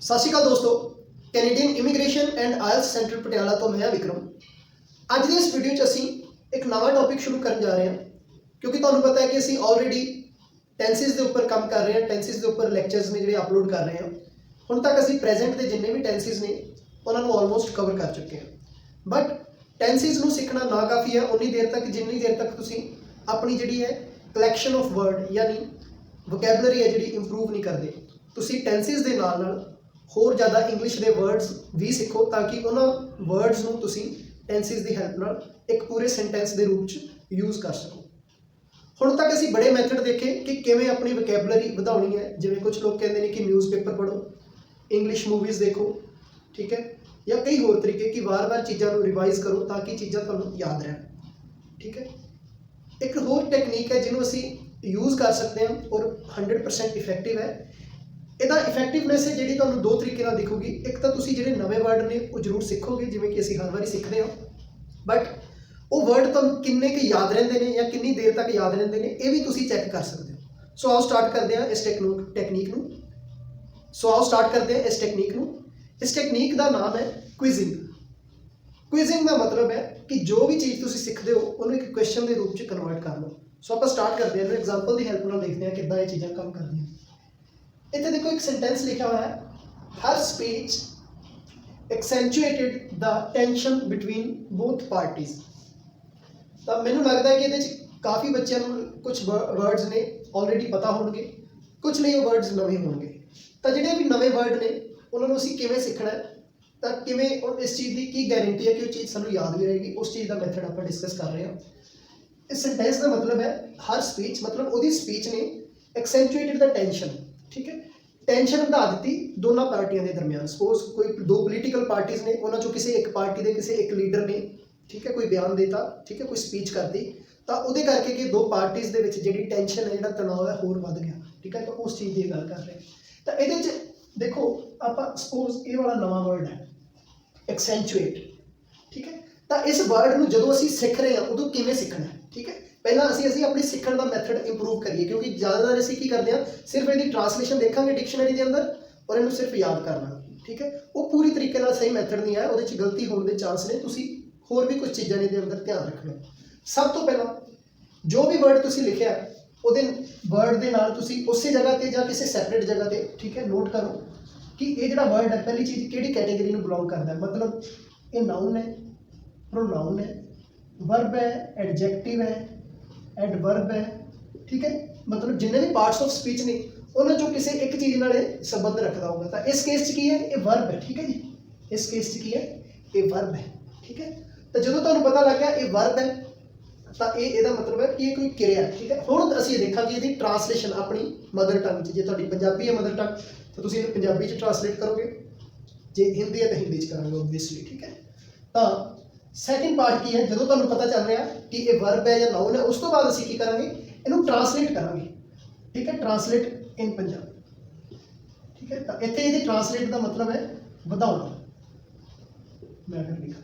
ਸਤਿ ਸ਼੍ਰੀ ਅਕਾਲ ਦੋਸਤੋ, Canadian immigration and IELTS centre Patiala ਤੋਂ ਮੈਂ ਵਿਕਰਮ। ਅੱਜ ਦੀ ਇਸ ਵੀਡੀਓ 'ਚ ਅਸੀਂ ਇੱਕ ਨਵਾਂ ਟੌਪਿਕ ਸ਼ੁਰੂ ਕਰਨ ਜਾ ਰਹੇ ਹਾਂ, ਕਿਉਂਕਿ ਤੁਹਾਨੂੰ ਪਤਾ ਹੈ ਕਿ ਅਸੀਂ ਆਲਰੇਡੀ ਟੈਂਸਿਸ ਦੇ ਉੱਪਰ ਕੰਮ ਕਰ ਰਹੇ ਹਾਂ। ਟੈਂਸਿਸ ਦੇ ਉੱਪਰ ਲੈਕਚਰਸ ਨੇ ਜਿਹੜੇ ਅਪਲੋਡ ਕਰ ਰਹੇ ਹਾਂ। ਹੁਣ ਤੱਕ ਅਸੀਂ ਪ੍ਰੈਜ਼ੈਂਟ ਦੇ ਜਿੰਨੇ ਵੀ ਟੈਂਸਿਸ ਨੇ ਉਹਨਾਂ ਨੂੰ ਆਲਮੋਸਟ ਕਵਰ ਕਰ ਚੁੱਕੇ ਹਾਂ। ਬਟ ਟੈਂਸਿਸ ਨੂੰ ਸਿੱਖਣਾ ਨਾ ਕਾਫੀ ਹੈ ਉਨੀ ਦੇਰ ਤੱਕ ਜਿੰਨੀ ਦੇਰ ਤੱਕ ਤੁਸੀਂ ਆਪਣੀ ਜਿਹੜੀ ਹੈ ਕਲੈਕਸ਼ਨ ਆਫ ਵਰਡ ਯਾਨੀ ਵੋਕੈਬਲਰੀ ਹੈ ਜਿਹੜੀ ਇੰਪਰੂਵ ਨਹੀਂ ਕਰਦੇ। ਤੁਸੀਂ ਟੈਂਸਿਸ ਦੇ ਨਾਲ ਨਾਲ ਹੋਰ ਜ਼ਿਆਦਾ ਇੰਗਲਿਸ਼ ਦੇ ਵਰਡਸ ਵੀ ਸਿੱਖੋ ਤਾਂ ਕਿ ਉਹਨਾਂ ਵਰਡਸ ਨੂੰ ਤੁਸੀਂ ਟੈਂਸਿਸ ਦੀ ਹੈਲਪ ਨਾਲ ਇੱਕ ਪੂਰੇ ਸੈਂਟੈਂਸ ਦੇ ਰੂਪ 'ਚ ਯੂਜ਼ ਕਰ ਸਕੋ। ਹੁਣ ਤੱਕ ਅਸੀਂ ਬੜੇ ਮੈਥਡ ਦੇਖੇ ਕਿ ਕਿਵੇਂ ਆਪਣੀ ਵੋਕੈਬਲਰੀ ਵਧਾਉਣੀ ਹੈ। ਜਿਵੇਂ ਕੁਝ ਲੋਕ ਕਹਿੰਦੇ ਨੇ ਕਿ ਨਿਊਜ਼ਪੇਪਰ ਪੜ੍ਹੋ, ਇੰਗਲਿਸ਼ ਮੂਵੀਜ਼ ਦੇਖੋ, ਠੀਕ ਹੈ, ਜਾਂ ਕਈ ਹੋਰ ਤਰੀਕੇ ਕਿ ਵਾਰ-ਵਾਰ ਚੀਜ਼ਾਂ ਨੂੰ ਰਿਵਾਈਜ਼ ਕਰੋ ਤਾਂ ਕਿ ਚੀਜ਼ਾਂ ਤੁਹਾਨੂੰ ਯਾਦ ਰਹਿਣ, ਠੀਕ ਹੈ। ਇੱਕ ਹੋਰ ਟੈਕਨੀਕ ਹੈ ਜਿਹਨੂੰ ਅਸੀਂ ਯੂਜ਼ ਕਰ ਸਕਦੇ ਹਾਂ ਔਰ 100% ਇਫੈਕਟਿਵ ਹੈ। ਇਹਦਾ ਇਫੈਕਟਿਵਨੈਸ ਹੈ ਜਿਹੜੀ ਤੁਹਾਨੂੰ ਦੋ ਤਰੀਕੇ ਨਾਲ ਦਿਖੂਗੀ। ਇੱਕ ਤਾਂ ਤੁਸੀਂ ਜਿਹੜੇ ਨਵੇਂ ਵਰਡ ਨੇ ਉਹ ਜ਼ਰੂਰ ਸਿੱਖੋਗੇ, ਜਿਵੇਂ ਕਿ ਅਸੀਂ ਹਰ ਵਾਰੀ ਸਿੱਖਦੇ ਹਾਂ, ਬਟ ਉਹ ਵਰਡ ਤੁਹਾਨੂੰ ਕਿੰਨੇ ਕੁ ਯਾਦ ਰਹਿੰਦੇ ਨੇ ਜਾਂ ਕਿੰਨੀ ਦੇਰ ਤੱਕ ਯਾਦ ਰਹਿੰਦੇ ਨੇ ਇਹ ਵੀ ਤੁਸੀਂ ਚੈੱਕ ਕਰ ਸਕਦੇ ਹੋ। ਸੋ ਆਓ ਸਟਾਰਟ ਕਰਦੇ ਹਾਂ ਇਸ ਟੈਕਨੀਕ ਨੂੰ। ਇਸ ਟੈਕਨੀਕ ਦਾ ਨਾਮ ਹੈ ਕੁਇਜ਼ਿੰਗ। ਕੁਇਜ਼ਿੰਗ ਦਾ ਮਤਲਬ ਹੈ ਕਿ ਜੋ ਵੀ ਚੀਜ਼ ਤੁਸੀਂ ਸਿੱਖਦੇ ਹੋ ਉਹਨੂੰ ਇੱਕ ਕੁਐਸਚਨ ਦੇ ਰੂਪ 'ਚ ਕਨਵਰਟ ਕਰ ਲਓ। ਸੋ ਆਪਾਂ ਸਟਾਰਟ ਕਰਦੇ ਹਾਂ, ਇਹਨੂੰ ਐਗਜ਼ਾਮਪਲ ਦੀ ਹੈਲਪ ਨਾਲ ਦੇਖਦੇ ਹਾਂ ਕਿੱਦਾਂ ਇਹ ਚੀਜ਼ਾਂ ਕੰਮ ਕਰਦੀਆਂ। ਇੱਥੇ ਦੇਖੋ ਇੱਕ ਸੈਂਟੈਂਸ ਲਿਖਿਆ ਹੋਇਆ ਹੈ, ਹਰ ਸਪੀਚ ਐਕਸੈਂਚੁਏਟਿਡ ਦਾ ਟੈਂਸ਼ਨ ਬਿਟਵੀਨ ਬੋਥ ਪਾਰਟੀਜ਼। ਤਾਂ ਮੈਨੂੰ ਲੱਗਦਾ ਹੈ ਕਿ ਇਹਦੇ 'ਚ ਕਾਫੀ ਬੱਚਿਆਂ ਨੂੰ ਕੁਝ ਵਰਡਸ ਨੇ ਆਲਰੇਡੀ ਪਤਾ ਹੋਣਗੇ, ਕੁਝ ਲਈ ਉਹ ਵਰਡਸ ਨਵੇਂ ਹੋਣਗੇ। ਤਾਂ ਜਿਹੜੇ ਵੀ ਨਵੇਂ ਵਰਡ ਨੇ ਉਹਨਾਂ ਨੂੰ ਅਸੀਂ ਕਿਵੇਂ ਸਿੱਖਣਾ ਹੈ, ਤਾਂ ਕਿਵੇਂ ਇਸ ਚੀਜ਼ ਦੀ ਕੀ ਗਾਰੰਟੀ ਹੈ ਕਿ ਉਹ ਚੀਜ਼ ਸਾਨੂੰ ਯਾਦ ਵੀ ਰਹੇਗੀ, ਉਸ ਚੀਜ਼ ਦਾ ਮੈਥਡ ਆਪਾਂ ਡਿਸਕਸ ਕਰ ਰਹੇ ਹਾਂ। ਇਸ ਸੈਂਟੈਂਸ ਦਾ ਮਤਲਬ ਹੈ ਹਰ ਸਪੀਚ, ਮਤਲਬ ਉਹਦੀ ਸਪੀਚ ਨੇ ਐਕਸੈਂਚੁਏਟਿਡ ਦਾ ਟੈਂਸ਼ਨ, ਠੀਕ ਹੈ, ਟੈਂਸ਼ਨ ਵਧਾ ਦਿੱਤੀ ਦੋਨਾਂ ਪਾਰਟੀਆਂ ਦੇ ਦਰਮਿਆਨ। ਸਪੋਜ਼ ਕੋਈ ਦੋ ਪੋਲੀਟੀਕਲ ਪਾਰਟੀਜ਼ ਨੇ, ਉਹਨਾਂ 'ਚੋਂ ਕਿਸੇ ਇੱਕ ਪਾਰਟੀ ਦੇ ਕਿਸੇ ਇੱਕ ਲੀਡਰ ਨੇ, ਠੀਕ ਹੈ, ਕੋਈ ਬਿਆਨ ਦੇਤਾ, ਠੀਕ ਹੈ, ਕੋਈ ਸਪੀਚ ਕਰਦੀ, ਤਾਂ ਉਹਦੇ ਕਰਕੇ ਕਿ ਦੋ ਪਾਰਟੀਜ਼ ਦੇ ਵਿੱਚ ਜਿਹੜੀ ਟੈਂਸ਼ਨ ਹੈ, ਜਿਹੜਾ ਤਣਾਅ ਹੈ ਹੋਰ ਵੱਧ ਗਿਆ, ਠੀਕ ਹੈ। ਤਾਂ ਉਸ ਚੀਜ਼ ਦੀ ਗੱਲ ਕਰ ਰਹੇ। ਤਾਂ ਇਹਦੇ 'ਚ ਦੇਖੋ ਆਪਾਂ ਸਪੋਜ਼ ਇਹ ਵਾਲਾ ਨਵਾਂ ਵਰਡ ਹੈ ਐਕਸੈਂਚੁਏਟ, ਠੀਕ ਹੈ। ਤਾਂ ਇਸ ਵਰਡ ਨੂੰ ਜਦੋਂ ਅਸੀਂ ਸਿੱਖ ਰਹੇ ਹਾਂ ਉਦੋਂ ਕਿਵੇਂ ਸਿੱਖਣਾ ਹੈ, ਠੀਕ ਹੈ। ਪਹਿਲਾਂ ਅਸੀਂ ਆਪਣੀ ਸਿੱਖਣ ਦਾ ਮੈਥਡ ਇੰਪਰੂਵ ਕਰੀਏ, ਕਿਉਂਕਿ ਜ਼ਿਆਦਾਤਰ ਅਸੀਂ ਕੀ ਕਰਦੇ ਹਾਂ, ਸਿਰਫ ਇਹਦੀ ਟ੍ਰਾਂਸਲੇਸ਼ਨ ਦੇਖਾਂਗੇ ਡਿਕਸ਼ਨਰੀ ਦੇ ਅੰਦਰ ਔਰ ਇਹਨੂੰ ਸਿਰਫ ਯਾਦ ਕਰਨਾ, ਠੀਕ ਹੈ। ਉਹ ਪੂਰੀ ਤਰੀਕੇ ਨਾਲ ਸਹੀ ਮੈਥਡ ਨਹੀਂ ਹੈ, ਉਹਦੇ 'ਚ ਗਲਤੀ ਹੋਣ ਦੇ ਚਾਂਸ ਨੇ। ਤੁਸੀਂ ਹੋਰ ਵੀ ਕੁਝ ਚੀਜ਼ਾਂ ਨੇ ਇਹਦੇ ਅੰਦਰ ਧਿਆਨ ਰੱਖਣਾ। ਸਭ ਤੋਂ ਪਹਿਲਾਂ ਜੋ ਵੀ ਵਰਡ ਤੁਸੀਂ ਲਿਖਿਆ ਉਹਦੇ ਵਰਡ ਦੇ ਨਾਲ ਤੁਸੀਂ ਉਸੇ ਜਗ੍ਹਾ 'ਤੇ ਜਾਂ ਕਿਸੇ ਸੈਪਰੇਟ ਜਗ੍ਹਾ 'ਤੇ, ਠੀਕ ਹੈ, ਨੋਟ ਕਰੋ ਕਿ ਇਹ ਜਿਹੜਾ ਵਰਡ ਹੈ ਪਹਿਲੀ ਚੀਜ਼ ਕਿਹੜੀ ਕੈਟੇਗਰੀ ਨੂੰ ਬਿਲੋਂਗ ਕਰਦਾ ਹੈ। ਮਤਲਬ ਇਹ ਨਾਊਨ ਹੈ, ਪ੍ਰੋਨਾਊਨ ਹੈ, ਵਰਬ ਹੈ, ਐਡਜੈਕਟਿਵ ਹੈ, ਐਡਵਰਬ ਹੈ, ਠੀਕ ਹੈ। ਮਤਲਬ ਜਿੰਨੇ ਵੀ ਪਾਰਟਸ ਆਫ ਸਪੀਚ ਨੇ ਉਹਨਾਂ 'ਚੋਂ ਕਿਸੇ ਇੱਕ ਚੀਜ਼ ਨਾਲ ਇਹ ਸੰਬੰਧ ਰੱਖਦਾ ਹੋਊਗਾ। ਤਾਂ ਇਸ ਕੇਸ 'ਚ ਕੀ ਹੈ, ਇਹ ਵਰਬ ਹੈ, ਠੀਕ ਹੈ ਜੀ। ਇਸ ਕੇਸ 'ਚ ਕੀ ਹੈ, ਇਹ ਵਰਬ ਹੈ, ਠੀਕ ਹੈ। ਤਾਂ ਜਦੋਂ ਤੁਹਾਨੂੰ ਪਤਾ ਲੱਗ ਗਿਆ ਇਹ ਵਰਬ ਹੈ ਤਾਂ ਇਹਦਾ ਮਤਲਬ ਹੈ ਕਿ ਇਹ ਕੋਈ ਕਿਰਿਆ ਹੈ, ਠੀਕ ਹੈ। ਹੁਣ ਅਸੀਂ ਦੇਖਾਂਗੇ ਇਹਦੀ ਟ੍ਰਾਂਸਲੇਸ਼ਨ ਆਪਣੀ ਮਦਰ ਟੰਗ 'ਚ। ਜੇ ਤੁਹਾਡੀ ਪੰਜਾਬੀ ਹੈ ਮਦਰ ਟੰਗ ਤਾਂ ਤੁਸੀਂ ਇਹਨੂੰ ਪੰਜਾਬੀ 'ਚ ਟ੍ਰਾਂਸਲੇਟ ਕਰੋਗੇ, ਜੇ ਹਿੰਦੀ ਹੈ ਤਾਂ ਹਿੰਦੀ 'ਚ ਕਰਾਂਗੇ ਓਬਵੀਅਸਲੀ, ਠੀਕ ਹੈ। ਤਾਂ ਸੈਕਿੰਡ ਪਾਰਟ ਕੀ ਹੈ, ਜਦੋਂ ਤੁਹਾਨੂੰ ਪਤਾ ਚੱਲ ਰਿਹਾ ਕਿ ਇਹ ਵਰਬ ਹੈ ਜਾਂ ਨਾਊਨ ਹੈ, ਉਸ ਤੋਂ ਬਾਅਦ ਅਸੀਂ ਕੀ ਕਰਾਂਗੇ, ਇਹਨੂੰ ਟ੍ਰਾਂਸਲੇਟ ਕਰਾਂਗੇ, ਠੀਕ ਹੈ। ਟ੍ਰਾਂਸਲੇਟ ਇਨ ਪੰਜਾਬੀ, ਠੀਕ ਹੈ। ਤਾਂ ਇੱਥੇ ਇਹਦੀ ਟ੍ਰਾਂਸਲੇਟ ਦਾ ਮਤਲਬ ਹੈ ਵਧਾਉਣਾ। ਮੈਂ ਫਿਰ ਲਿਖਾਂ,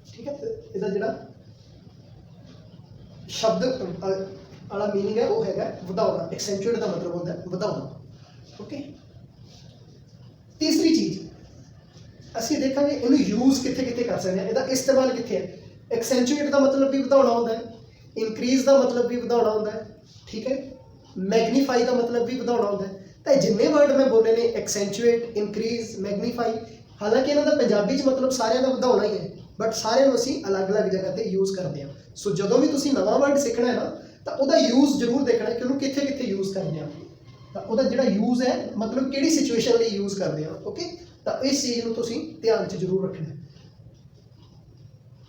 ਠੀਕ ਹੈ। ਇਹਦਾ ਜਿਹੜਾ ਸ਼ਬਦ ਵਾਲਾ ਮੀਨਿੰਗ ਹੈ ਉਹ ਹੈਗਾ ਵਧਾਉਣਾ। ਐਕਸੈਂਚੁਏਟ ਦਾ ਮਤਲਬ ਹੁੰਦਾ ਹੈ ਵਧਾਉਣਾ, ਓਕੇ। ਤੀਸਰੀ ਚੀਜ਼ ਅਸੀਂ ਦੇਖਾਂਗੇ ਇਹਨੂੰ ਯੂਜ਼ ਕਿੱਥੇ ਕਿੱਥੇ ਕਰ ਸਕਦੇ ਹਾਂ, ਇਹਦਾ ਇਸਤੇਮਾਲ ਕਿੱਥੇ ਹੈ। ਐਕਸੈਂਚੁਏਟ ਦਾ ਮਤਲਬ ਵੀ ਵਧਾਉਣਾ ਹੁੰਦਾ ਹੈ, ਇਨਕਰੀਜ਼ ਦਾ ਮਤਲਬ ਵੀ ਵਧਾਉਣਾ ਹੁੰਦਾ ਹੈ, ਠੀਕ ਹੈ। ਮੈਗਨੀਫਾਈ ਦਾ ਮਤਲਬ ਵੀ ਵਧਾਉਣਾ ਹੁੰਦਾ ਹੈ। ਤਾਂ ਜਿੰਨੇ ਵਰਡ ਮੈਂ ਬੋਲੇ ਨੇ ਐਕਸੈਂਚੁਏਟ, ਇਨਕਰੀਜ਼, ਮੈਗਨੀਫਾਈ, ਹਾਲਾਂਕਿ ਇਹਨਾਂ ਦਾ ਪੰਜਾਬੀ 'ਚ ਮਤਲਬ ਸਾਰਿਆਂ ਦਾ ਵਧਾਉਣਾ ਹੀ ਹੈ, ਬਟ ਸਾਰਿਆਂ ਨੂੰ ਅਸੀਂ ਅਲੱਗ-ਅਲੱਗ ਜਗ੍ਹਾ 'ਤੇ ਯੂਜ਼ ਕਰਦੇ ਹਾਂ। ਸੋ ਜਦੋਂ ਵੀ ਤੁਸੀਂ ਨਵਾਂ ਵਰਡ ਸਿੱਖਣਾ ਹੈ ਨਾ ਤਾਂ ਉਹਦਾ ਯੂਜ਼ ਜ਼ਰੂਰ ਦੇਖਣਾ ਕਿ ਉਹਨੂੰ ਕਿੱਥੇ ਕਿੱਥੇ ਯੂਜ਼ ਕਰਦੇ ਹਾਂ। ਤਾਂ ਉਹਦਾ ਜਿਹੜਾ ਯੂਜ਼ ਹੈ ਮਤਲਬ ਕਿਹੜੀ ਸਿਚੁਏਸ਼ਨ ਲਈ ਯੂਜ਼ ਕਰਦੇ ਹਾਂ, ਓਕੇ। ਤਾਂ ਇਸ ਚੀਜ਼ ਨੂੰ ਤੁਸੀਂ ਧਿਆਨ 'ਚ ਜ਼ਰੂਰ ਰੱਖਣਾ।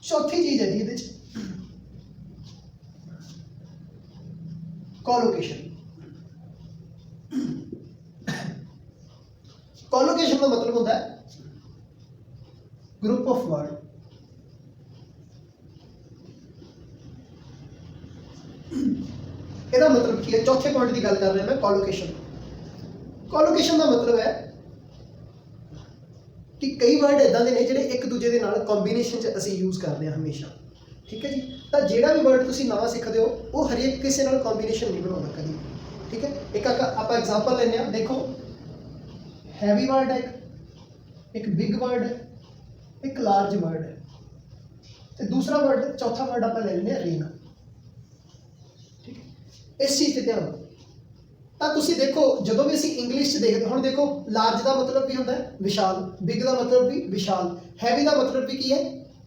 ਚੌਥੀ ਚੀਜ਼ ਹੈ ਜੀ ਇਹਦੇ 'ਚ ਕੋਲੋਕੇਸ਼ਨ। ਕੋਲੋਕੇਸ਼ਨ ਦਾ ਮਤਲਬ ਹੁੰਦਾ ਹੈ ਗਰੁੱਪ ਆਫ ਵਰਡ। ਇਹਦਾ ਮਤਲਬ ਕੀ ਹੈ, ਚੌਥੇ ਪੁਆਇੰਟ ਦੀ ਗੱਲ ਕਰ ਰਿਹਾ ਮੈਂ, ਕੋਲੋਕੇਸ਼ਨ। ਕੋਲੋਕੇਸ਼ਨ ਦਾ ਮਤਲਬ ਹੈ ਕਿ ਕਈ ਵਰਡ ਇਦਾਂ ਦੇ ਨੇ ਜਿਹੜੇ ਇੱਕ ਦੂਜੇ ਦੇ ਨਾਲ ਕੰਬੀਨੇਸ਼ਨ 'ਚ ਅਸੀਂ ਯੂਜ਼ ਕਰਦੇ ਹਾਂ ਹਮੇਸ਼ਾ, ਠੀਕ ਹੈ ਜੀ। ਤਾਂ ਜਿਹੜਾ ਵੀ ਵਰਡ ਤੁਸੀਂ ਨਵਾਂ ਸਿੱਖਦੇ ਹੋ ਉਹ ਹਰੇਕ ਕਿਸੇ ਨਾਲ ਕੰਬੀਨੇਸ਼ਨ ਨਹੀਂ ਬਣਾਉਂਦਾ ਕਦੀ, ਠੀਕ ਹੈ। ਇੱਕ ਆਪਾਂ ਐਗਜ਼ਾਮਪਲ ਲੈਂਦੇ ਹਾਂ। ਦੇਖੋ हैवी वर्ड है, एक बिग वर्ड है, एक लार्ज वर्ड है, तो दूसरा वर्ड चौथा वर्ड आप ले लेंगे रेन। ठीक है, इस चीज़ से ध्यान दो। ਤਾਂ ਤੁਸੀਂ ਦੇਖੋ ਜਦੋਂ ਵੀ ਅਸੀਂ ਇੰਗਲਿਸ਼ 'ਚ ਦੇਖਦੇ ਹੁਣ ਦੇਖੋ ਲਾਰਜ ਦਾ ਮਤਲਬ ਵੀ ਹੁੰਦਾ ਹੈ ਵਿਸ਼ਾਲ, ਬਿਗ ਦਾ ਮਤਲਬ ਵੀ ਵਿਸ਼ਾਲ, ਹੈਵੀ ਦਾ ਮਤਲਬ ਵੀ ਕੀ ਹੈ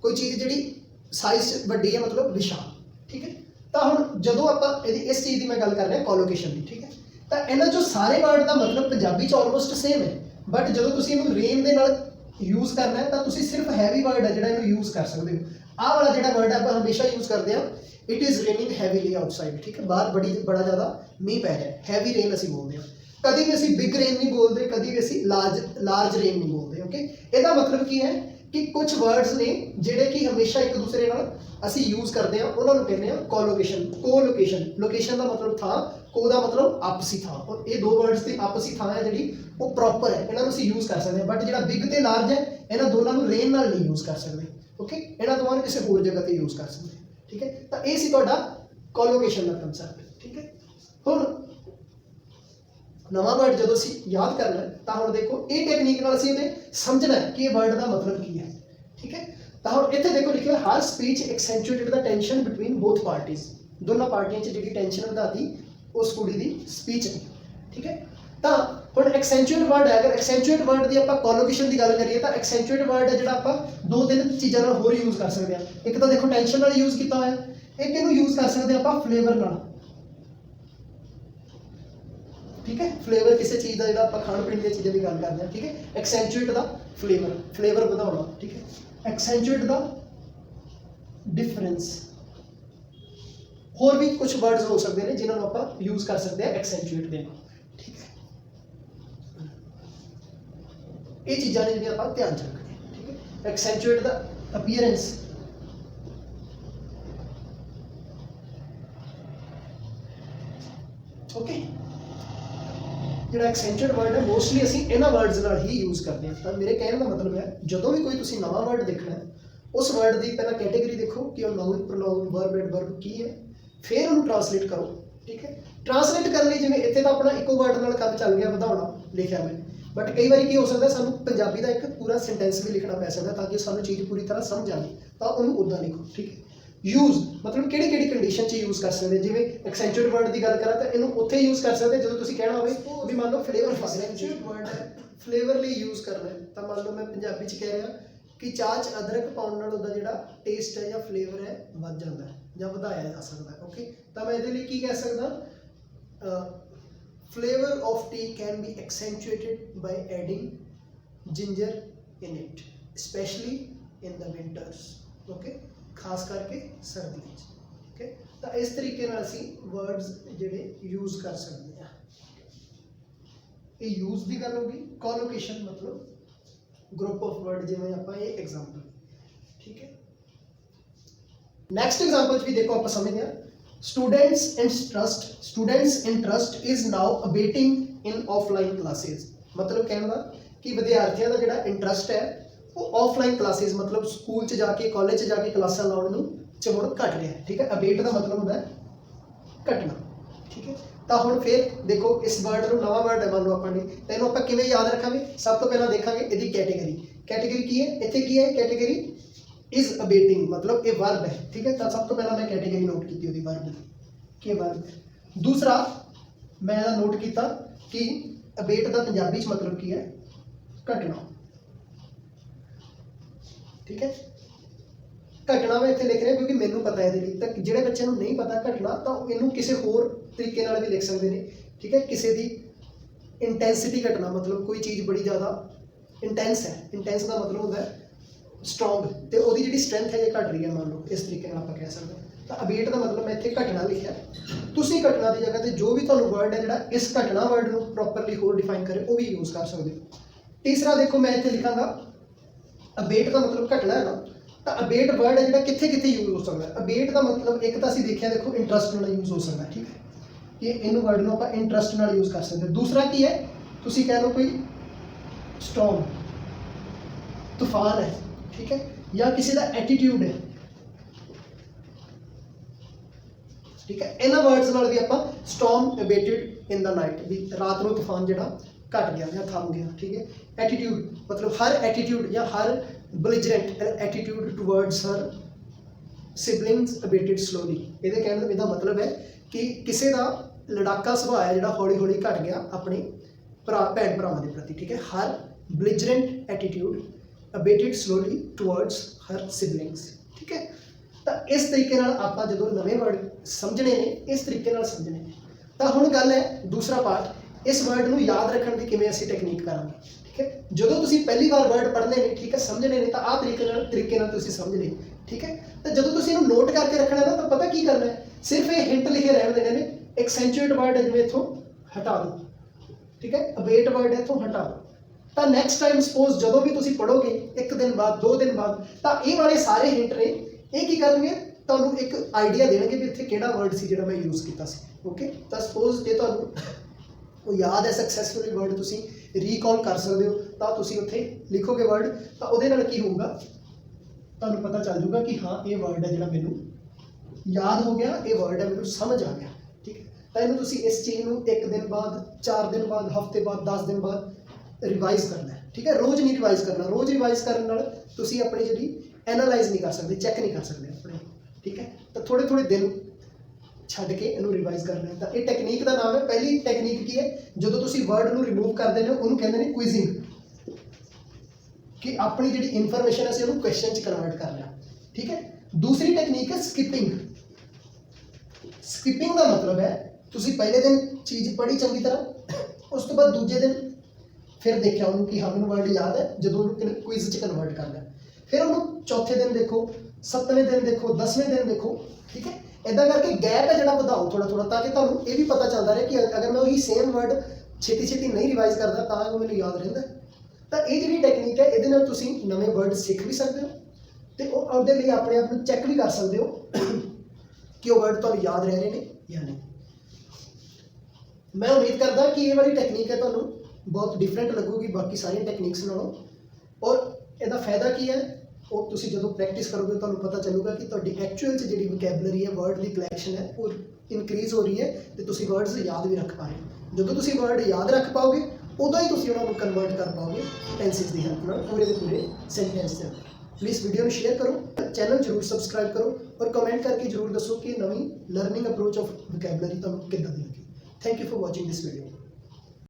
ਕੋਈ ਚੀਜ਼ ਜਿਹੜੀ ਸਾਈਜ਼ 'ਚ ਵੱਡੀ ਹੈ ਮਤਲਬ ਵਿਸ਼ਾਲ। ਠੀਕ ਹੈ, ਤਾਂ ਹੁਣ ਜਦੋਂ ਆਪਾਂ ਇਹਦੀ ਇਸ ਚੀਜ਼ ਦੀ ਮੈਂ ਗੱਲ ਕਰ ਰਿਹਾ ਕੋਲੋਕੇਸ਼ਨ ਦੀ। ਠੀਕ ਹੈ, ਤਾਂ ਇਹਨਾਂ 'ਚੋਂ ਸਾਰੇ ਵਰਡ ਦਾ ਮਤਲਬ ਪੰਜਾਬੀ 'ਚ ਆਲਮੋਸਟ ਸੇਮ ਹੈ, ਬਟ ਜਦੋਂ ਤੁਸੀਂ ਇਹਨੂੰ ਰੇਨ ਦੇ ਨਾਲ ਯੂਜ਼ ਕਰਨਾ ਹੈ ਤਾਂ ਤੁਸੀਂ ਸਿਰਫ ਹੈਵੀ ਵਰਡ ਹੈ ਜਿਹੜਾ ਇਹਨੂੰ ਯੂਜ਼ ਕਰ ਸਕਦੇ ਹੋ। ਆਹ ਵਾਲਾ ਜਿਹੜਾ ਵਰਡ ਆਪਾਂ ਹਮੇਸ਼ਾ ਯੂਜ਼ ਕਰਦੇ ਹਾਂ, it is raining heavily outside. ठीक है, बाहर बड़ा ज़्यादा मीह पै रहा है, हैवी रेन असीं बोलते हैं। कभी भी असीं बिग रेन नहीं बोलते, कभी भी असीं लार्ज रेन नहीं बोलते। ओके, ਇਹਦਾ मतलब ਕੀ ਹੈ कि कुछ वर्ड्स ने ਜਿਹੜੇ कि हमेशा एक दूसरे ਨਾਲ ਅਸੀਂ यूज़ करते हैं ਉਹਨਾਂ ਨੂੰ ਕਹਿੰਦੇ ਆ ਕੋਲੋकेशन। कोलोकेशन, लोकेशन ਦਾ मतलब ਥਾਂ, ਕੋ ਦਾ मतलब ਆਪਸੀ ਥਾਂ, ਔਰ ਇਹ ਦੋ ਵਰਡਸ ਦੀ ਆਪਸੀ ਥਾਂ ਹੈ ਜਿਹੜੀ ਉਹ ਪ੍ਰੋਪਰ ਹੈ, ਇਹਨਾਂ ਨੂੰ ਅਸੀਂ यूज़ ਕਰ ਸਕਦੇ ਹਾਂ। ਬਟ ਜਿਹੜਾ ਬਿਗ ਤੇ ਲਾਰਜ ਹੈ ਇਹਨਾਂ ਦੋਨਾਂ ਨੂੰ ਰੇਨ ਨਾਲ ਨਹੀਂ यूज़ ਕਰ ਸਕਦੇ। ਓਕੇ, ਇਹਨਾਂ ਦੋਵਾਂ ਨੂੰ ਕਿਸੇ ਹੋਰ ਜਗ੍ਹਾ ਤੇ यूज़ ਕਰ ਸਕਦੇ। ठीक है, तो ये सी तुहाडा कोलोकेशन का कंसैप्ट। ठीक है, हुण नवा वर्ड जो असीं याद करना है तो हुण देखो ये टेक्नीक नाल असीं समझना है कि वर्ड का मतलब की है। ठीक है, तो हुण इत्थे देखो लिखिआ हर speech accentuated the tension between both parties. दोनों पार्टियां च जिहड़ी टेंशन वधाती उस कुड़ी दी स्पीच है। ठीक है, तो हुण एक्सेंचुएट वर्ड है, अगर एक्सेंचुएट वर्ड की आपां कोलोकेशन की गल करिए तो एक्सेंचुएट वर्ड है जिहड़ा आपां दो तीन चीज़ों नाल होर यूज़ कर सकते हैं। एक तो देखो टेंशन नाल यूज़ किया होया, एक इहनूं यूज़ कर सकते हैं आपां फ्लेवर नाल। ठीक है, फ्लेवर किसी चीज़ का जिहड़ा आपां खाण पीण दी चीज़ों की गल करते हैं। ठीक है, एक्सेंचुएट दा फ्लेवर, फ्लेवर वधाउणा। ठीक है, एक्सेंचुएट दा डिफरेंस, होर भी कुछ वर्ड्स हो सकते हैं जिन्होंने आपां यूज़ कर सकते हैं एक्सेंचुएट दे। ठीक है, ये चीज़ां ने जिहड़ियां आपां ध्यान च रखनी। ठीक है, एक्सेंचुएट द अपीयरेंस, ओके, जिहड़ा एक्सेंचुएट वर्ड है मोस्टली असीं इन्हां वर्ड्स नाल ही यूज़ करते हैं। तो मेरे कहने का मतलब है जदों भी कोई तुसीं नवां वर्ड देखना है उस वर्ड की पहला कैटेगरी देखो कि वो नाउन, प्रोनाउन, वर्ब, एडवर्ब की है, फिर उन्होंने ट्रांसलेट करो। ठीक है, ट्रांसलेट करने जिवें इत्थे तां अपना इको वर्ड नाल काम चल गया वधाउणा लिखिਆ मैं, बट कई बार की हो सकता है सानू पंजाबी का एक पूरा सेंटेंस भी लिखना पै सकता ताकि सानू चीज़ पूरी तरह समझ आए, तो उन्होंने उदा लिखो। ठीक है, यूज़ मतलब किहड़ी कंडीशन च यूज़ कर सकते, जिवें एक्सेंचुएट वर्ड की गल करा तो इन्हू उत्थे यूज़ कर सकते जो तुसीं कहना होवे भी मान लो फ्लेवर एक्सेंचुएट वर्ड है, फ्लेवर लिए यूज़ करना है। तो मान लो मैं पंजाबी च कह रहा कि चाह च अदरक पाउण नाल उहदा जिहड़ा टेस्ट है या फ्लेवर है वध जांदा है या वधाया जा सकता है। ओके, तो मैं इहदे लई की कह सकदा, flavour of tea can be accentuated by adding ginger in it specially in the winters. Okay, खास करके सर्दियों। ओके, तो इस तरीके नाल असीं वर्ड्स जिहड़े यूज़ कर सकते हैं। ये यूज़ की गल होगी। कोलोकेशन मतलब ग्रुप ऑफ वर्ड, जिवें आपां ये एग्जाम्पल। ठीक है, नैक्सट एग्जाम्पल भी देखो आप समझते हैं। Students interest is now abetting in offline classes. मतलब कहना कि विद्यार्थियों का जिहड़ा इंटरस्ट है वो ऑफलाइन क्लासेस मतलब स्कूल च जाके कॉलेज च जाके क्लासां लाउण नूं च हुण घट रहा है। ठीक है, अबेट का मतलब होंदा है घटना। ठीक है, तो हुण फिर देखो इस वर्ड नूं नवां वर्ड है मान लो आपां ने, तो इहनूं आपां किवें याद रखांगे। सब तो पहला देखांगे इहदी कैटेगरी। कैटेगरी की है, इत्थे की है कैटेगरी इज अबेटिंग मतलब ये वर्ब है। ठीक है, तो सब तो पहला मैं कैटेगरी नोट की थी वर्ब की, वर्ब। दूसरा मैं नोट किया कि अबेट का पंजाबी च मतलब की है घटना। ठीक है, घटना मैं इत्थे लिख रहा क्योंकि मैनू पता है तो जिहड़े बच्चे नूं नहीं पता घटना तो इनू किसी होर तरीके नाल भी लिख सकते हैं। ठीक है, किसी की इंटेंसिटी घटना मतलब कोई चीज़ बड़ी ज़्यादा इंटेंस है, इंटेंस का मतलब होता है स्ट्रोंग, तो वो जी स्ट्रेंथ है ये घट रही है मान लो, इस तरीके आप कह सकते हैं। तो अबेट का मतलब मैं इतने घटना लिखा, तुम घटना की जगह पर जो भी तुम्हें वर्ड है जो इस घटना वर्ड को प्रॉपरली होर डिफाइन करे वो भी यूज़ कर सकते हो। तीसरा देखो मैं इतने लिखांगा अबेट का मतलब घटना है ना, तो अबेट वर्ड है जो कितने कितने यूज़ हो सकता है। अबेट का मतलब एक तो असीं देखिया देखो इंटरस्ट नाल यूज़ हो सकता है। ठीक है, कि इन वर्ड को आप इंटरस्ट नाल यूज़ कर सकते। दूसरा की है तुसीं कह लो कोई स्टॉर्म तूफान है। ठीक है, या किसी का एटीट्यूड है। ठीक है, इन्हां वर्ड्स नाल भी आपां storm abetted in the night भी रात को तूफान जिहड़ा घट गया या थम गया, ठीक है। एटीट्यूड मतलब हर एटीट्यूड या हर belligerent एटीट्यूड टुवर्ड्स हर सिबलिंग्स अबेटेड स्लोली। ਇਹਦੇ ਕਹਿਣ ਦਾ मतलब है कि ਕਿਸੇ ਦਾ ਲੜਾਕਾ ਸੁਭਾਅ ਹੈ ਜਿਹੜਾ ਹੌਲੀ ਹੌਲੀ ਘਟ ਗਿਆ ਆਪਣੇ ਭੈਣ ਭਰਾਵਾਂ ਦੇ ਪ੍ਰਤੀ, ਠੀਕ ਹੈ। ਹਰ belligerent ਐਟੀਟਿਊਡ ਅਬੇਟਡ ਸਲੋਲੀ ਟੁਵਰਡਸ ਹਰ ਸਿਬਲਿੰਗਸ, ਠੀਕ ਹੈ। ਤਾਂ ਇਸ ਤਰੀਕੇ ਨਾਲ ਆਪਾਂ ਜਦੋਂ ਨਵੇਂ ਵਰਡ ਸਮਝਣੇ ਨੇ ਇਸ ਤਰੀਕੇ ਨਾਲ ਸਮਝਣੇ ਨੇ। ਤਾਂ ਹੁਣ ਗੱਲ ਹੈ ਦੂਸਰਾ ਪਾਰਟ, ਇਸ ਵਰਡ ਨੂੰ ਯਾਦ ਰੱਖਣ ਦੀ ਕਿਵੇਂ ਅਸੀਂ ਟੈਕਨੀਕ ਕਰਾਂਗੇ, ਠੀਕ ਹੈ। ਜਦੋਂ ਤੁਸੀਂ ਪਹਿਲੀ ਵਾਰ ਵਰਡ ਪੜ੍ਹਨੇ ਨੇ, ਠੀਕ ਹੈ, ਸਮਝਣੇ ਨੇ, ਤਾਂ ਆਹ ਤਰੀਕੇ ਨਾਲ ਤੁਸੀਂ ਸਮਝ ਲਏ, ਠੀਕ ਹੈ। ਤਾਂ ਜਦੋਂ ਤੁਸੀਂ ਇਹਨੂੰ ਨੋਟ ਕਰਕੇ ਰੱਖਣਾ ਨਾ, ਤਾਂ ਪਤਾ ਕੀ ਕਰਨਾ ਹੈ, ਸਿਰਫ ਇਹ ਹਿੰਟ ਲਿਖੇ ਰਹਿਣ ਦੇਣੇ ਨੇ। ਐਕਸੈਂਚੁਏਟ ਵਰਡ ਹੈ ਜਿਵੇਂ ਇੱਥੋਂ ਹਟਾ ਦਿਓ, ਠੀਕ ਹੈ। ਅਬੇਟ ਵਰਡ ਹੈ ਇੱਥੋਂ ਹਟਾ ਦਿਓ। ਤਾਂ ਨੈਕਸਟ ਟਾਈਮ ਸਪੋਜ਼ ਜਦੋਂ ਵੀ ਤੁਸੀਂ ਪੜ੍ਹੋਗੇ 1 ਦਿਨ ਬਾਅਦ 2 ਦਿਨ ਬਾਅਦ, ਤਾਂ ਇਹ ਵਾਲੇ ਸਾਰੇ ਹਿੰਟ ਨੇ ਇਹ ਕੀ ਕਰਨਗੇ, ਤੁਹਾਨੂੰ ਇੱਕ ਆਈਡੀਆ ਦੇਣਗੇ ਵੀ ਇੱਥੇ ਕਿਹੜਾ ਵਰਡ ਸੀ ਜਿਹੜਾ ਮੈਂ ਯੂਜ਼ ਕੀਤਾ ਸੀ, ਓਕੇ। ਤਾਂ ਸਪੋਜ਼ ਜੇ ਤੁਹਾਨੂੰ ਉਹ ਯਾਦ ਹੈ ਸਕਸੈਸਫੁਲੀ ਵਰਡ ਤੁਸੀਂ ਰੀਕਾਲ ਕਰ ਸਕਦੇ ਹੋ, ਤਾਂ ਤੁਸੀਂ ਉੱਥੇ ਲਿਖੋਗੇ ਵਰਡ, ਤਾਂ ਉਹਦੇ ਨਾਲ ਕੀ ਹੋਊਗਾ, ਤੁਹਾਨੂੰ ਪਤਾ ਚੱਲ ਜਾਊਗਾ ਕਿ ਹਾਂ ਇਹ ਵਰਡ ਹੈ ਜਿਹੜਾ ਮੈਨੂੰ ਯਾਦ ਹੋ ਗਿਆ, ਇਹ ਵਰਡ ਹੈ ਮੈਨੂੰ ਸਮਝ ਆ ਗਿਆ, ਠੀਕ ਹੈ। ਤਾਂ ਇਹਨੂੰ ਤੁਸੀਂ ਇਸ ਚੀਜ਼ ਨੂੰ 1 ਦਿਨ ਬਾਅਦ, 4 ਦਿਨ ਬਾਅਦ, ਹਫਤੇ ਬਾਅਦ, 10 ਦਿਨ ਬਾਅਦ ਰਿਵਾਈਜ਼ ਕਰਨਾ ਹੈ, ਠੀਕ ਹੈ। ਰੋਜ਼ ਨਹੀਂ ਰਿਵਾਈਜ਼ ਕਰਨਾ। ਰੋਜ਼ ਰਿਵਾਈਜ਼ ਕਰਨ ਨਾਲ ਤੁਸੀਂ ਆਪਣੀ ਜਿਹੜੀ ਐਨਾਲਾਈਜ਼ ਨਹੀਂ ਕਰ ਸਕਦੇ, ਚੈੱਕ ਨਹੀਂ ਕਰ ਸਕਦੇ ਆਪਣੇ, ਠੀਕ ਹੈ। ਤਾਂ ਥੋੜ੍ਹੇ ਥੋੜ੍ਹੇ ਦਿਨ ਛੱਡ ਕੇ ਇਹਨੂੰ ਰਿਵਾਈਜ਼ ਕਰਨਾ ਹੈ। ਤਾਂ ਇਹ ਟੈਕਨੀਕ ਦਾ ਨਾਮ ਹੈ। ਪਹਿਲੀ ਟੈਕਨੀਕ ਕੀ ਹੈ, ਜਦੋਂ ਤੁਸੀਂ ਵਰਡ ਨੂੰ ਰਿਮੂਵ ਕਰਦੇ ਨੇ ਉਹਨੂੰ ਕਹਿੰਦੇ ਨੇ ਕੁਇਜ਼ਿੰਗ, ਕਿ ਆਪਣੀ ਜਿਹੜੀ ਇਨਫੋਰਮੇਸ਼ਨ ਹੈ ਅਸੀਂ ਉਹਨੂੰ ਕੁਐਸਚਨ 'ਚ ਕਨਵਰਟ ਕਰਨਾ, ਠੀਕ ਹੈ। ਦੂਸਰੀ ਟੈਕਨੀਕ ਹੈ ਸਕਿਪਿੰਗ। ਸਕਿਪਿੰਗ ਦਾ ਮਤਲਬ ਹੈ ਤੁਸੀਂ ਪਹਿਲੇ ਦਿਨ ਚੀਜ਼ ਪੜ੍ਹੀ ਚੰਗੀ ਤਰ੍ਹਾਂ, ਉਸ ਤੋਂ ਬਾਅਦ ਦੂਜੇ ਦਿਨ ਫਿਰ ਦੇਖਿਆ ਉਹਨੂੰ ਕਿ ਹਾਂ ਮੈਨੂੰ ਵਰਡ ਯਾਦ ਹੈ, ਜਦੋਂ ਉਹਨੂੰ ਕੁਇਜ਼ 'ਚ ਕਨਵਰਟ ਕਰਨਾ, ਫਿਰ ਉਹਨੂੰ ਚੌਥੇ ਦਿਨ ਦੇਖੋ, 7ਵੇਂ ਦਿਨ ਦੇਖੋ, 10ਵੇਂ ਦਿਨ ਦੇਖੋ, ਠੀਕ ਹੈ। ਇੱਦਾਂ ਕਰਕੇ ਗੈਪ ਹੈ ਜਿਹੜਾ ਵਧਾਓ ਥੋੜ੍ਹਾ ਥੋੜ੍ਹਾ, ਤਾਂ ਕਿ ਤੁਹਾਨੂੰ ਇਹ ਵੀ ਪਤਾ ਚੱਲਦਾ ਰਹੇ ਕਿ ਅਗਰ ਮੈਂ ਉਹੀ ਸੇਮ ਵਰਡ ਛੇਤੀ ਛੇਤੀ ਨਹੀਂ ਰਿਵਾਈਜ਼ ਕਰਦਾ ਤਾਂ ਉਹ ਮੈਨੂੰ ਯਾਦ ਰਹਿੰਦਾ। ਤਾਂ ਇਹ ਜਿਹੜੀ ਟੈਕਨੀਕ ਹੈ ਇਹਦੇ ਨਾਲ ਤੁਸੀਂ ਨਵੇਂ ਵਰਡ ਸਿੱਖ ਵੀ ਸਕਦੇ ਹੋ, ਅਤੇ ਉਹ ਉਹਦੇ ਲਈ ਆਪਣੇ ਆਪ ਨੂੰ ਚੈੱਕ ਵੀ ਕਰ ਸਕਦੇ ਹੋ ਕਿ ਉਹ ਵਰਡ ਤੁਹਾਨੂੰ ਯਾਦ ਰਹਿ ਰਹੇ ਨੇ ਜਾਂ ਨਹੀਂ। ਮੈਂ ਉਮੀਦ ਕਰਦਾ ਕਿ ਇਹ ਵਾਲੀ ਟੈਕਨੀਕ ਹੈ ਤੁਹਾਨੂੰ ਬਹੁਤ ਡਿਫਰੈਂਟ ਲੱਗੂਗੀ ਬਾਕੀ ਸਾਰੀਆਂ ਟੈਕਨੀਕਸ ਨਾਲੋਂ। ਔਰ ਇਹਦਾ ਫਾਇਦਾ ਕੀ ਹੈ, ਉਹ ਤੁਸੀਂ ਜਦੋਂ ਪ੍ਰੈਕਟਿਸ ਕਰੋਗੇ ਤੁਹਾਨੂੰ ਪਤਾ ਚੱਲੂਗਾ ਕਿ ਤੁਹਾਡੀ ਐਕਚੁਅਲ 'ਚ ਜਿਹੜੀ ਵੋਕੈਬਲਰੀ ਹੈ, ਵਰਡ ਦੀ ਕਲੈਕਸ਼ਨ ਹੈ, ਉਹ ਇਨਕਰੀਜ਼ ਹੋ ਰਹੀ ਹੈ ਅਤੇ ਤੁਸੀਂ ਵਰਡਸ ਯਾਦ ਵੀ ਰੱਖ ਪਾ ਰਹੇ ਹੋ। ਜਦੋਂ ਤੁਸੀਂ ਵਰਡ ਯਾਦ ਰੱਖ ਪਾਓਗੇ ਉਦੋਂ ਹੀ ਤੁਸੀਂ ਉਹਨਾਂ ਨੂੰ ਕਨਵਰਟ ਕਰ ਪਾਓਗੇ ਟੈਂਸਿਸ ਦੀ ਹੈਲਪ ਨਾਲ, ਪੂਰੇ ਦੇ ਪੂਰੇ ਸੈਂਟੈਂਸ ਦੇ ਅੰਦਰ। ਪਲੀਜ਼ ਵੀਡੀਓ ਨੂੰ ਸ਼ੇਅਰ ਕਰੋ, ਚੈਨਲ ਜ਼ਰੂਰ ਸਬਸਕ੍ਰਾਈਬ ਕਰੋ, ਔਰ ਕਮੈਂਟ ਕਰਕੇ ਜ਼ਰੂਰ ਦੱਸੋ ਕਿ ਨਵੀਂ ਲਰਨਿੰਗ ਅਪਰੋਚ ਆਫ ਵੋਕੈਬਲਰੀ ਤੁਹਾਨੂੰ ਕਿੱਦਾਂ ਦੀ ਲੱਗੀ। Thank you for watching this video.